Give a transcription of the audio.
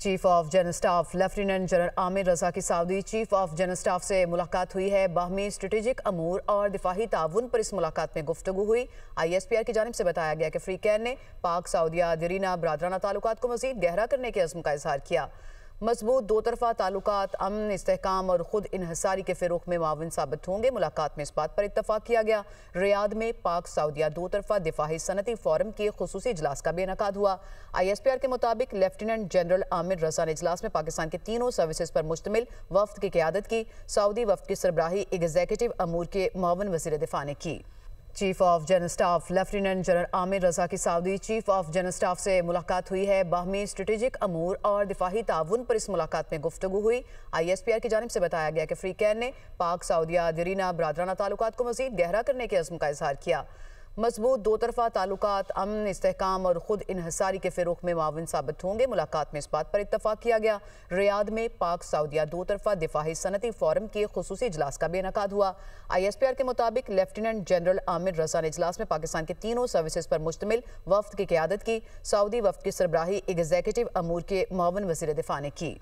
Chief of general staff lieutenant general Amir Raza की Saudi chief of general staff से मुलाकात हुई है। बाहमी स्ट्रेटेजिक अमूर और दिफाही ताउन पर इस मुलाकात में गुफ्तगू हुई। ISPR की जानिब से बताया गया कि फ्रीकैन ने पाक सऊदिया दरीना बरादराना ताल्लुकात को मजीद गहरा करने के अज़्म का इजहार किया। मजबूत दो तरफा ताल्लुकात अमन, इस्तेहकाम और खुद इन्हसारी के फ़रोग़ में माविन साबित होंगे। मुलाकात में इस बात पर इत्तफाक किया गया। रियाद में पाक सऊदिया दो तरफा दिफाही सनती फोरम के खुसूसी इजलास का भी इनेकाद हुआ। ISPR के मुताबिक लेफ्टिनेंट जनरल आमिर रजा ने इजलास में पाकिस्तान के तीनों सर्विसेज पर मुश्तमिल वफ्द की क़यादत की। सऊदी वफ्द की सरबराही एग्जीक्यूटिव अमूर के मुअव्विन वज़ीर दिफा ने की। Chief of general staff lieutenant general Amir Raza की Saudi chief of general staff से मुलाकात हुई है। बाहमी स्ट्रेटेजिक अमूर और दिफाही ताउन पर इस मुलाकात में गुफ्तगू हुई। ISPR की जानिब से बताया गया कि फ्रीकैन ने पाक सऊदिया दरीना बरादराना ताल्लुकात को मजीद गहरा करने के अज़्म का इजहार किया। मजबूत दो तरफा ताल्लुकात अमन, इस्तेहकाम और खुद इन्हसारी के फ़रोग़ में माविन साबित होंगे। मुलाकात में इस बात पर इत्तफाक किया गया। रियाद में पाक सऊदिया दो तरफा दिफाही सनती फोरम के खुसूसी इजलास का भी इनेकाद हुआ। ISPR के मुताबिक लेफ्टिनेंट जनरल आमिर रजा ने इजलास में पाकिस्तान के तीनों सर्विसेज पर मुश्तमिल वफ्द की क़यादत की। सऊदी वफ्द की सरबराही एग्जीक्यूटिव अमूर के मुअव्विन वज़ीर दिफा ने की।